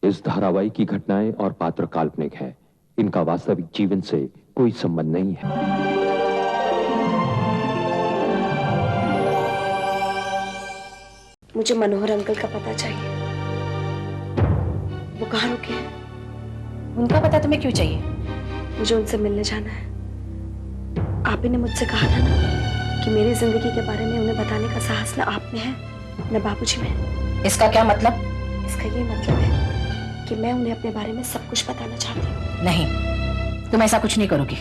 इस धारावाहिक की घटनाएं और पात्र काल्पनिक है। इनका वास्तविक जीवन से कोई संबंध नहीं है। मुझे मनोहर अंकल का पता चाहिए। वो कहाँ रुके हैं? उनका पता तुम्हें क्यों चाहिए? मुझे उनसे मिलने जाना है। आप ही ने मुझसे कहा था ना कि मेरी जिंदगी के बारे में उन्हें बताने का साहस न आप में है न बाबूजी में। इसका क्या मतलब? इसका ये मतलब है कि मैं उन्हें अपने बारे में सब कुछ बताना चाहती हूँ। नहीं, तुम ऐसा कुछ नहीं करोगी।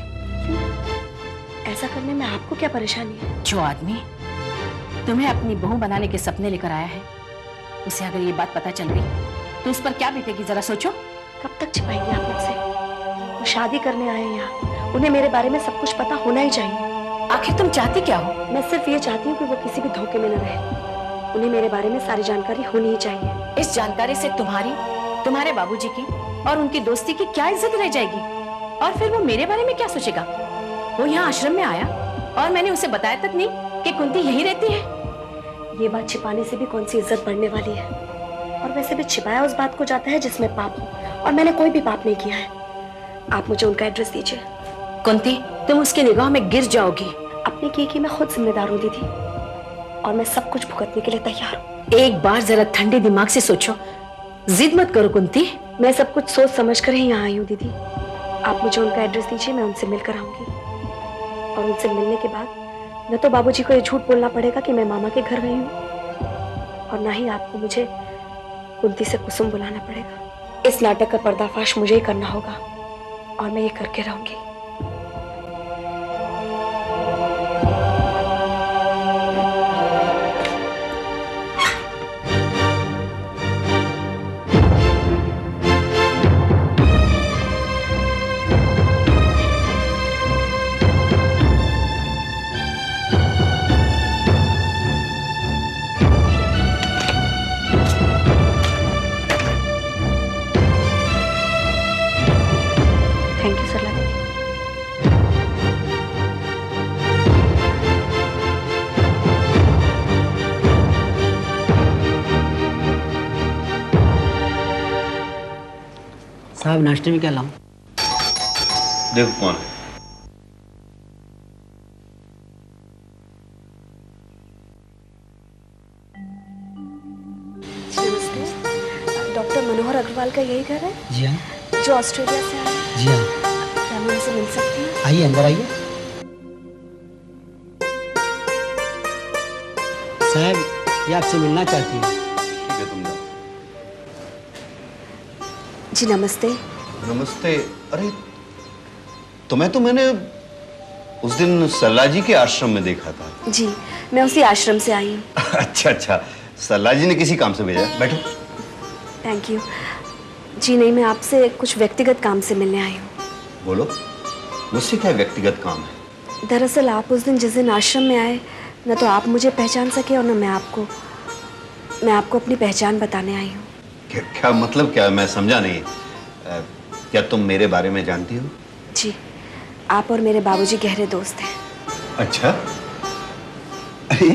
ऐसा करने में आपको क्या परेशानी है? जो आदमी तुम्हें अपनी बहू बनाने के सपने लेकर आया है, उसे अगर ये बात पता चल गई तो उस पर क्या बीतेगी, जरा सोचो। कब तक छिपाएंगे आप मुझसे? वो शादी करने आए हैं यहाँ, उन्हें मेरे बारे में सब कुछ पता होना ही चाहिए। आखिर तुम चाहती क्या हो? मैं सिर्फ ये चाहती हूँ कि वो किसी भी धोखे में न रहे। उन्हें मेरे बारे में सारी जानकारी होनी ही चाहिए। इस जानकारी से तुम्हारी, तुम्हारे बाबूजी की और उनकी दोस्ती की क्या इज्जत रह जाएगी? और फिर वो मेरे बारे में क्या सोचेगा? वो यहाँ आश्रम में आया और मैंने उसे बताया तक नहीं कि कुंती यहीं रहती है। ये बात छिपाने से भी कौन सी इज्जत बढ़ने वाली है? और वैसे भी छिपाया उस बात को जाता है जिसमें पाप हो, और मैंने कोई भी पाप नहीं किया है। आप मुझे उनका एड्रेस दीजिए। कुंती, तुम उसकी निगाह में गिर जाओगी। अपने किए की मैं खुद जिम्मेदार हूँ दीदी, और मैं सब कुछ भुगतने के लिए तैयार हूँ। एक बार जरा ठंडे दिमाग से सोचो, जिद मत करो कुंती। मैं सब कुछ सोच समझ कर ही यहाँ आई हूँ दीदी। आप मुझे उनका एड्रेस दीजिए, मैं उनसे मिलकर आऊंगी। और उनसे मिलने के बाद न तो बाबूजी को ये झूठ बोलना पड़ेगा कि मैं मामा के घर गई हूँ, और ना ही आपको मुझे कुंती से कुसुम बुलाना पड़ेगा। इस नाटक का पर्दाफाश मुझे ही करना होगा, और मैं ये करके रहूंगी। थैंक यू सरला दीदी। साहब नाश्ते में क्या लाऊं? देखो कौन है। नमस्ते, डॉक्टर मनोहर अग्रवाल का यही घर है? जी हाँ। जो ऑस्ट्रेलिया से आए? जी हाँ। क्या मैं उनसे मिल सकती हूँ? आइए, अंदर आइए। साहब, ये आपसे मिलना चाहती है। ठीक है, तुम जाओ। जी नमस्ते। नमस्ते। अरे तुम्हें तो मैंने उस दिन सल्ला जी के आश्रम में देखा था। जी, मैं उसी आश्रम से आई हूँ। अच्छा अच्छा, सल्ला जी ने किसी काम से भेजा। बैठो। Thank you. जी नहीं, मैं आपसे कुछ व्यक्तिगत काम से मिलने आई हूँ। बोलो, मुझसे क्या व्यक्तिगत काम है? दरअसल आप उस दिन जिस दिन आश्रम में आए, न तो आप मुझे पहचान सके और न मैं आपको अपनी पहचान बताने आई हूँ। क्या मतलब क्या? मैं समझा नहीं। क्या तुम मेरे बारे में जानती हो? जी, आप और मेरे बाबूजी गहरे दोस्त हैं। अच्छा। अरे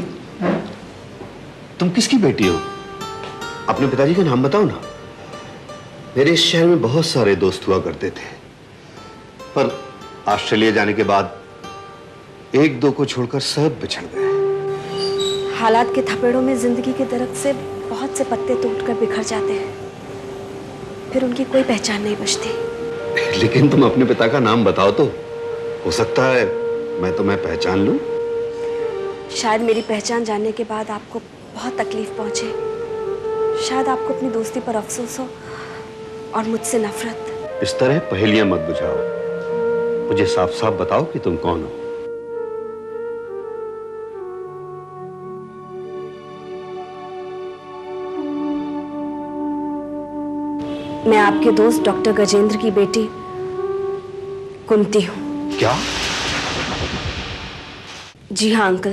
तुम किसकी बेटी हो? अपने पिताजी का नाम बताओ ना। मेरे इस शहर में बहुत सारे दोस्त हुआ करते थे, पर ऑस्ट्रेलिया जाने के बाद एक दो को छोड़कर सब बिछड़ गए। हालात के थपेड़ों में जिंदगी के दरख्त से बहुत से पत्ते टूटकर बिखर जाते हैं, फिर उनकी कोई पहचान नहीं बचती। लेकिन तुम अपने पिता का नाम बताओ तो, हो सकता है मैं तुम्हें पहचान लूं। शायद मेरी पहचान जानने के बाद आपको बहुत तकलीफ पहुंचे। शायद आपको अपनी दोस्ती पर अफसोस हो और मुझसे नफरत। इस तरह पहेलियां मत बुझाओ, मुझे साफ साफ बताओ कि तुम कौन हो। मैं आपके दोस्त डॉक्टर गजेंद्र की बेटी कुंती हूँ। क्या? जी हाँ अंकल,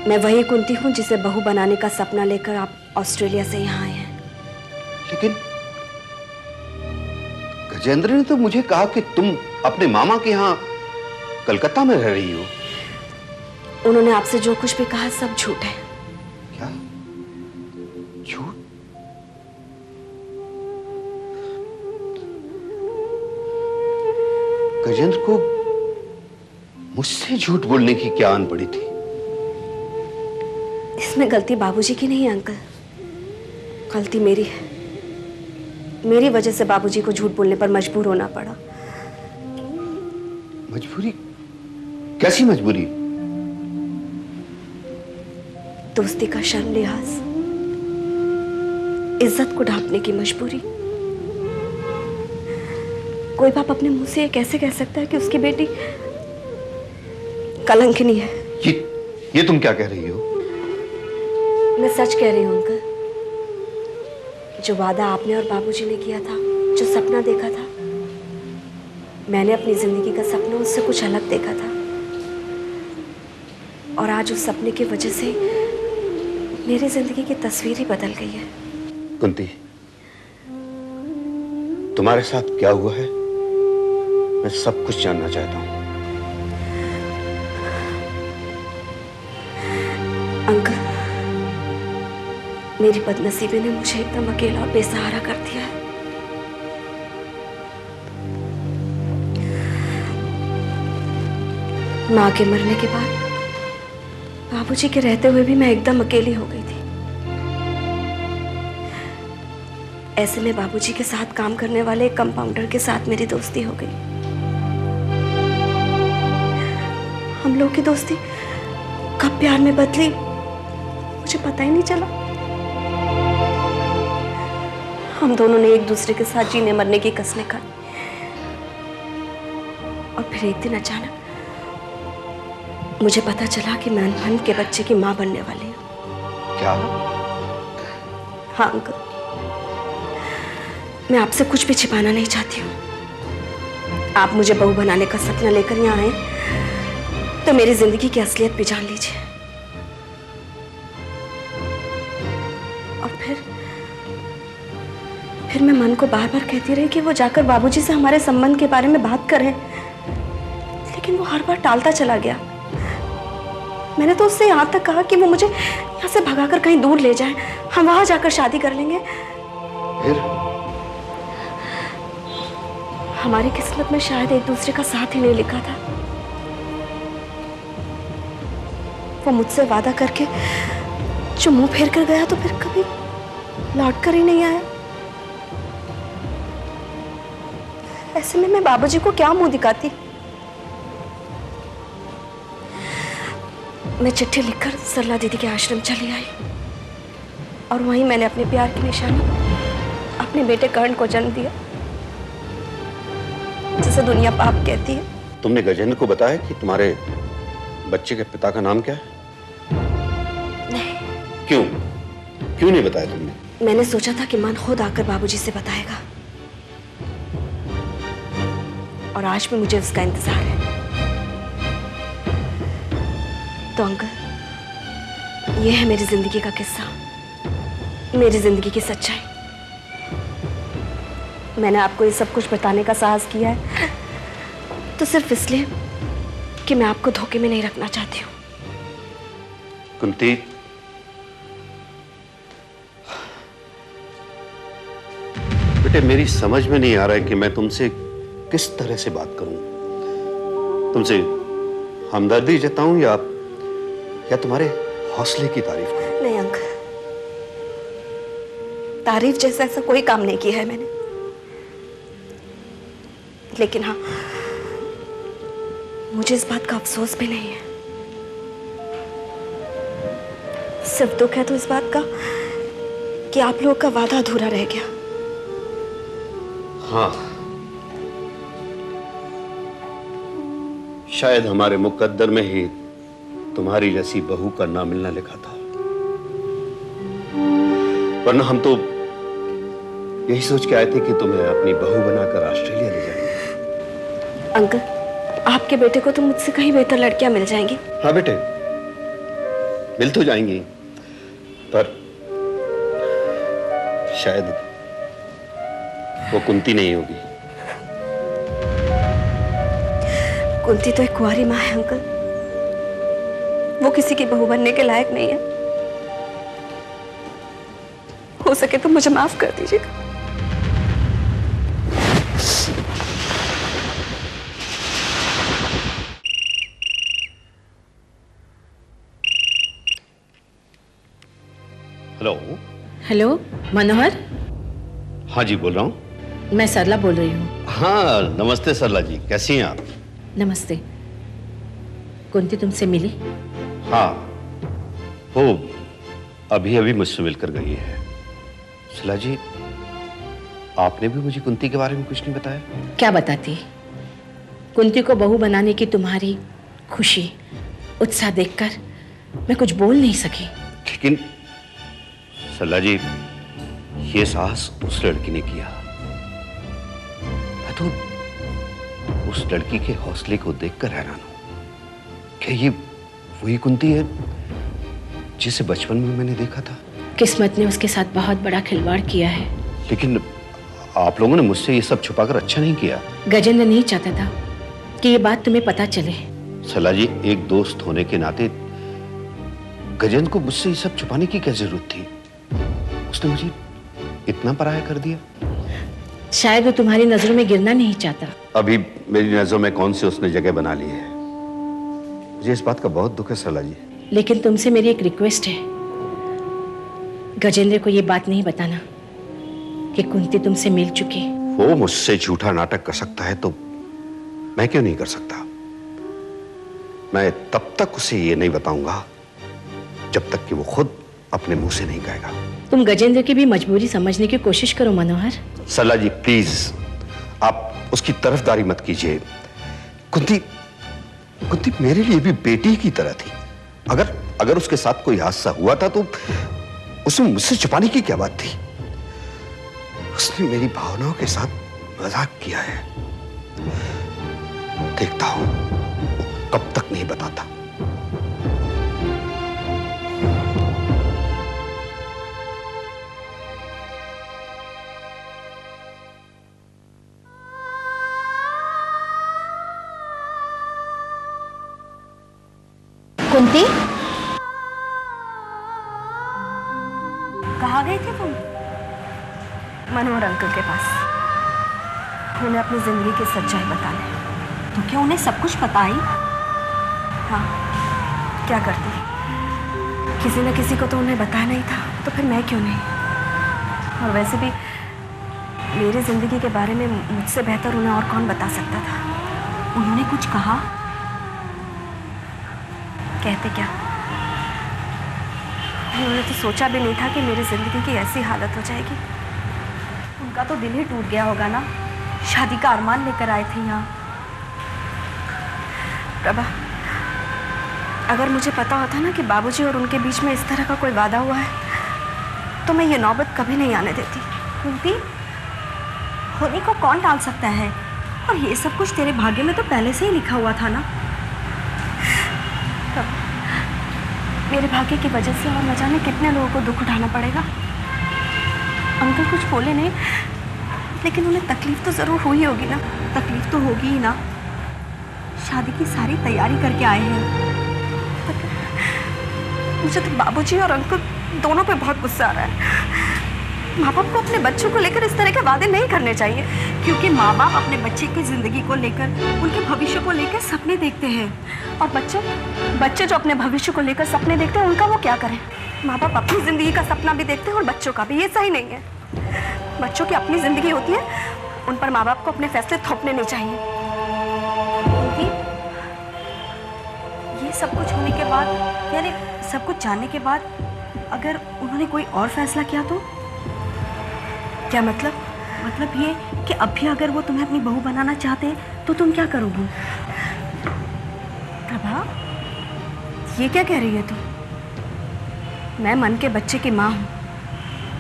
मैं वही कुंती हूँ जिसे बहू बनाने का सपना लेकर आप ऑस्ट्रेलिया से यहाँ आए हैं। लेकिन गजेंद्र ने तो मुझे कहा कि तुम अपने मामा के यहाँ कलकत्ता में रह रही हो। उन्होंने आपसे जो कुछ भी कहा सब झूठ है। क्या? झूठ? गजेंद्र को मुझसे झूठ बोलने की क्या आन पड़ी थी? इसमें गलती बाबूजी की नहीं है अंकल, गलती मेरी है। मेरी वजह से बाबूजी को झूठ बोलने पर मजबूर होना पड़ा। मजबूरी? कैसी मजबूरी? दोस्ती का शर्म लिहाज, इज्जत को ढांपने की मजबूरी। कोई बाप अपने मुंह से ये कैसे कह सकता है कि उसकी बेटी कलंकिनी है? ये तुम क्या कह रही हो? मैं सच कह रही हूं अंकल। जो वादा आपने और बाबूजी ने किया था, जो सपना देखा था, मैंने अपनी जिंदगी का सपना उससे कुछ अलग देखा था। और आज उस सपने की वजह से मेरी जिंदगी की तस्वीर ही बदल गई है। कुंती, तुम्हारे साथ क्या हुआ है मैं सब कुछ जानना चाहता हूं। अंकल, मेरी बदनसीबी ने मुझे एकदम अकेला और बेसहारा कर दिया है। माँ के मरने के बाद बाबूजी के रहते हुए भी मैं एकदम अकेली हो गई थी। ऐसे में बाबूजी के साथ काम करने वाले एक कंपाउंडर के साथ मेरी दोस्ती हो गई। हम लोग की दोस्ती कब प्यार में बदली मुझे पता ही नहीं चला। हम दोनों ने एक दूसरे के साथ जीने मरने की कस्में खाई और फिर एक दिन अचानक मुझे पता चला कि मैं अनबन के बच्चे की मां बनने वाली हूं। क्या? हाँ अंकल, मैं आपसे कुछ भी छिपाना नहीं चाहती हूँ। आप मुझे बहू बनाने का सपना लेकर यहाँ आए तो मेरी जिंदगी की असलियत भी जान लीजिए। और फिर मैं मन को बार बार कहती रही कि वो जाकर बाबूजी से हमारे संबंध के बारे में बात करें, लेकिन वो हर बार टालता चला गया। मैंने तो उससे यहाँ तक कहा कि वो मुझे यहाँ से भगाकर कहीं दूर ले जाए, हम वहां जाकर शादी कर लेंगे। फिर? हमारी किस्मत में शायद एक दूसरे का साथ ही नहीं लिखा था। वो मुझसे वादा करके जो मुंह फेर कर गया तो फिर कभी लौट कर ही नहीं आया। ऐसे में मैं बाबूजी को क्या मुंह दिखाती? मैं चिट्ठी लिखकर सरला दीदी के आश्रम चली आई और वहीं मैंने अपने प्यार की निशानी अपने बेटे कर्ण को जन्म दिया, जिसे दुनिया पाप कहती है। तुमने गजेंद्र को बताया कि तुम्हारे बच्चे के पिता का नाम क्या है? नहीं। क्यों नहीं बताया तुमने? मैंने सोचा था कि मन खुद आकर बाबूजी से बताएगा और आज भी मुझे उसका इंतजार है। तो अंकल, ये है मेरी जिंदगी का किस्सा, मेरी जिंदगी की सच्चाई। मैंने आपको ये सब कुछ बताने का साहस किया है तो सिर्फ इसलिए कि मैं आपको धोखे में नहीं रखना चाहती हूँ। कुंती, बेटे मेरी समझ में नहीं आ रहा है कि मैं तुमसे किस तरह से बात करूं। तुमसे हमदर्दी जताऊं या तुम्हारे हौसले की तारीफ करूं? नहीं अंकल, तारीफ जैसा ऐसा कोई काम नहीं किया है मैंने, लेकिन हाँ, मुझे इस बात का अफसोस भी नहीं है। सिर्फ दुख है तो इस बात का कि आप लोगों का वादा अधूरा रह गया। हाँ, शायद हमारे मुकद्दर में ही तुम्हारी जैसी बहू का ना मिलना लिखा था, वरना हम तो यही सोच के आए थे कि तुम्हें अपनी बहू बनाकर ऑस्ट्रेलिया ले जाएंगे। अंकल, आपके बेटे को तो मुझसे कहीं बेहतर लड़कियां मिल जाएंगी। हाँ बेटे, मिल तो जाएंगी, पर शायद वो कुंती नहीं होगी। कुंती तो एक कुंवारी माँ है अंकल, वो किसी की बहू बनने के लायक नहीं है। हो सके तो मुझे माफ कर दीजिएगा। हेलो। हेलो मनोहर, हाँ जी, बोल रहा हूँ। मैं सरला बोल रही हूँ। हाँ, नमस्ते सरला जी, कैसी हैं आप? नमस्ते। कुंती तुमसे मिली? हाँ, वो अभी अभी मुझसे मिलकर गई है। सरला जी, आपने भी मुझे कुंती के बारे में कुछ नहीं बताया। क्या बताती? कुंती को बहू बनाने की तुम्हारी खुशी, उत्साह देखकर मैं कुछ बोल नहीं सकी। लेकिन सरला जी, ये साहस उस लड़की ने किया। मैं तो उस लड़की के हौसले को देखकर हैरान हूं। क्या ये वही कुंती है जिसे बचपन में मैंने देखा था? किस्मत ने उसके साथ बहुत बड़ा खिलवाड़ किया है। लेकिन आप लोगों ने मुझसे ये सब छुपाकर अच्छा नहीं किया। गजेंद्र नहीं चाहता था कि ये बात तुम्हें पता चले। सरला जी, एक दोस्त होने के नाते गजेंद्र को मुझसे ये सब छुपाने की क्या जरूरत थी? उसने मुझे इतना पराया कर दिया। शायद वो तुम्हारी नजरों में गिरना नहीं चाहता। अभी मेरी नजरों में कौन सी उसने जगह बना ली है? मुझे इस बात का बहुत दुख है सरला जी। लेकिन तुमसे मेरी एक रिक्वेस्ट है, गजेंद्र को ये बात नहीं बताना कि कुंती तुमसे मिल चुकी। वो मुझसे झूठा नाटक कर सकता है तो मैं क्यों नहीं कर सकता? मैं तब तक उसे ये नहीं बताऊंगा जब तक कि वो खुद अपने मुंह से नहीं कहेगा। तुम गजेंद्र की भी मजबूरी समझने की कोशिश करो मनोहर। सरला जी प्लीज, आप उसकी तरफदारी मत कीजिए। कुंती मेरे लिए भी बेटी की तरह थी। अगर उसके साथ कोई हादसा हुआ था तो उसमें मुझसे छुपाने की क्या बात थी? उसने मेरी भावनाओं के साथ मजाक किया है। देखता हूं कब तक नहीं बताता। कुंती, कहाँ गई थी तुम? मनोहर अंकल के पास, उन्हें अपनी जिंदगी की सच्चाई बताने। तो क्या उन्हें सब कुछ पता ही? हाँ, क्या करती? किसी न किसी को तो उन्हें बताया नहीं था, तो फिर मैं क्यों नहीं? और वैसे भी मेरी जिंदगी के बारे में मुझसे बेहतर उन्हें और कौन बता सकता था? उन्होंने कुछ कहा? कहते क्या? उन्होंने तो सोचा भी नहीं था कि मेरी जिंदगी की ऐसी हालत हो जाएगी। उनका तो दिल ही टूट गया होगा ना। शादी का अरमान लेकर आए थे यहाँ। प्रभा, अगर मुझे पता होता ना कि बाबूजी और उनके बीच में इस तरह का कोई वादा हुआ है तो मैं ये नौबत कभी नहीं आने देती। कुंती, होने को कौन टाल सकता है? और ये सब कुछ तेरे भाग्य में तो पहले से ही लिखा हुआ था ना। मेरे भाग्य की वजह से और न जाने कितने लोगों को दुख उठाना पड़ेगा। अंकल कुछ बोले नहीं, लेकिन उन्हें तकलीफ तो जरूर हुई होगी ना। तकलीफ तो होगी ही ना। शादी की सारी तैयारी करके आए हैं। मुझे तो बाबूजी और अंकल दोनों पे बहुत गुस्सा आ रहा है। माँ बाप को अपने बच्चों को लेकर इस तरह के वादे नहीं करने चाहिए, क्योंकि माँ बाप अपने बच्चे की जिंदगी को लेकर, उनके भविष्य को लेकर सपने देखते हैं। और बच्चे जो अपने भविष्य को लेकर सपने देखते हैं, उनका वो क्या करें? माँ बाप अपनी जिंदगी का सपना भी देखते हैं और बच्चों का भी। ये सही नहीं है। बच्चों की अपनी जिंदगी होती है, उन पर माँ बाप को अपने फैसले थोपने नहीं चाहिए। ये सब कुछ होने के बाद, यानी सब कुछ जानने के बाद, अगर उन्होंने कोई और फैसला किया तो क्या मतलब? मतलब ये कि अब भी अगर वो तुम्हें अपनी बहू बनाना चाहते तो तुम क्या करोगी? प्रभा, ये क्या कह रही है तुम? मैं मन के बच्चे की माँ हूँ।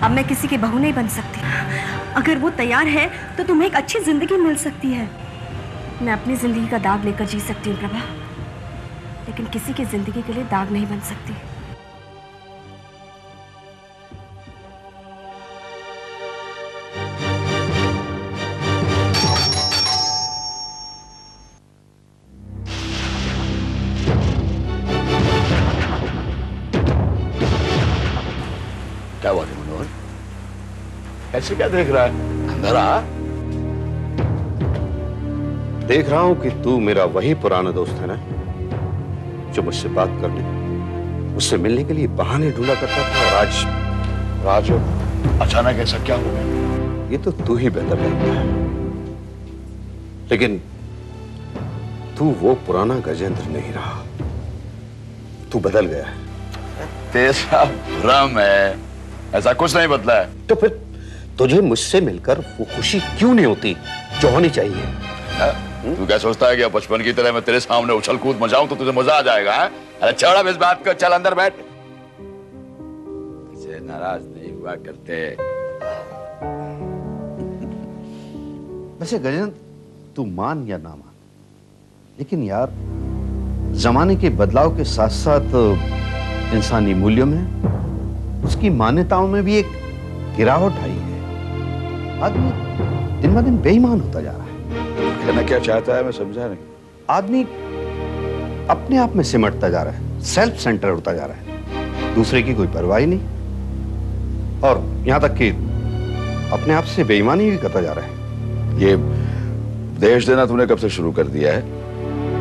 अब मैं किसी की बहू नहीं बन सकती। अगर वो तैयार है तो तुम्हें एक अच्छी जिंदगी मिल सकती है। मैं अपनी जिंदगी का दाग लेकर जी सकती हूँ प्रभा, लेकिन किसी की जिंदगी के लिए दाग नहीं बन सकती। क्या हुआ मनोहर? ऐसे क्या देख रहा है? अंदर आ। देख रहा हूं कि तू मेरा वही पुराना दोस्त है ना, जो मुझसे बात करने, मुझसे मिलने के लिए बहाने ढूंढा करता था, और राज, अचानक ऐसा क्या हो गया? ये तो तू ही बेहतर जानता है, लेकिन तू वो पुराना गजेंद्र नहीं रहा, तू बदल गया है। तेरा भ्रम है, ऐसा कुछ नहीं बदला है। तो फिर तुझे मुझसे मिलकर वो खुशी क्यों नहीं होती जो होनी चाहिए? तू क्या सोचता है कि अब बचपन की तरह मैं तेरे सामने उछल कूद मचाऊं तो तुझे मजा आ जाएगा? है? अरे छोड़ अब इस बात को, चल अंदर बैठ। इसे नाराज नहीं हुआ करते। वैसे गजेंद्र, तू मान या ना मान, लेकिन यार जमाने के बदलाव के साथ साथ इंसानी मूल्यों में, उसकी मान्यताओं में भी एक गिरावट आई है। आदमी दिन ब दिन बेईमान होता जा रहा है। कहना क्या चाहता है मैं समझा नहीं। आदमी अपने आप में सिमटता जा रहा है, सेल्फ सेंटर होता जा रहा है, दूसरे की कोई परवाह ही नहीं, और यहां तक कि अपने आप से बेईमानी भी करता जा रहा है। ये देश देना तूने कब से शुरू कर दिया है?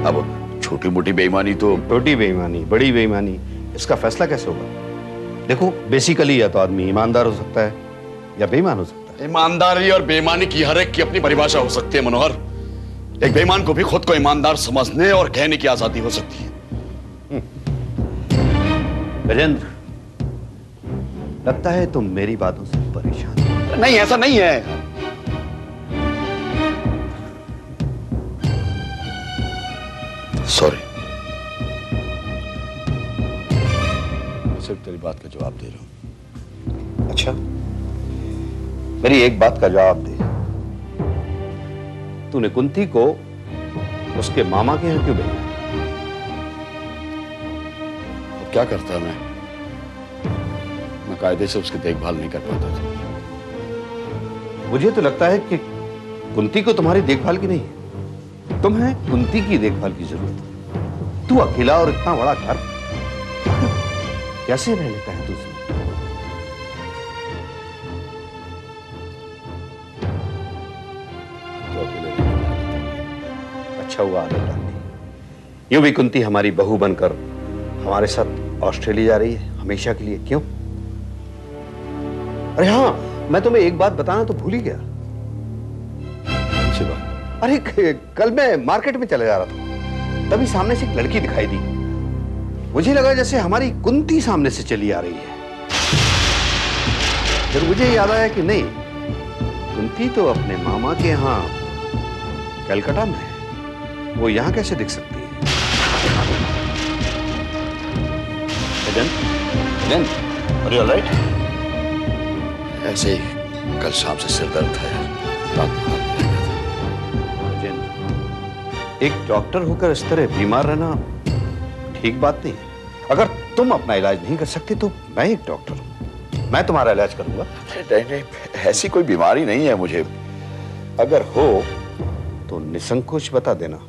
अब छोटी मोटी बेईमानी तो, छोटी बेईमानी बड़ी बेईमानी, इसका फैसला कैसे होगा? देखो, बेसिकली या तो आदमी ईमानदार हो सकता है या बेईमान हो सकता है। ईमानदारी और बेईमानी की हर एक की अपनी परिभाषा हो सकती है मनोहर। एक बेईमान को भी खुद को ईमानदार समझने और कहने की आजादी हो सकती है। गजेंद्र, लगता है तुम मेरी बातों से परेशान हो। नहीं, ऐसा नहीं है। सॉरी, सिर्फ तेरी बात का जवाब दे रहा हूं। अच्छा, मेरी एक बात का जवाब दे। तूने कुंती को उसके मामा के यहां क्यों भेजा? अब क्या करता मैं कायदे से उसकी देखभाल नहीं कर पाता था। मुझे तो लगता है कि कुंती को तुम्हारी देखभाल की नहीं है, तुम्हें कुंती की देखभाल की जरूरत है। तू अकेला और इतना बड़ा घर कैसे रह लेता है तुझसे? तो अकेले नहीं रहता। अच्छा हुआ आदत डाल दी। यूं भी कुंती हमारी बहू बनकर हमारे साथ ऑस्ट्रेलिया जा रही है हमेशा के लिए। क्यों? अरे हाँ, मैं तुम्हें एक बात बताना तो भूल ही गया। अच्छी बात। अरे कल मैं मार्केट में चला जा रहा था, तभी सामने से एक लड़की दिखाई दी। मुझे लगा जैसे हमारी कुंती सामने से चली आ रही है। फिर मुझे याद आया कि नहीं, कुंती तो अपने मामा के यहाँ कलकत्ता में है, वो यहाँ कैसे दिख सकती है? Are you all right? ऐसे ही कल शाम से सिर दर्द था यार, रात बुखार भी लग गया था। एक डॉक्टर होकर इस तरह बीमार रहना ठीक बात नहीं है। अगर तुम अपना इलाज नहीं कर सकते तो मैं एक डॉक्टर हूं, मैं तुम्हारा इलाज करूंगा। नहीं, ऐसी कोई बीमारी नहीं है मुझे। अगर हो तो निसंकोच बता देना।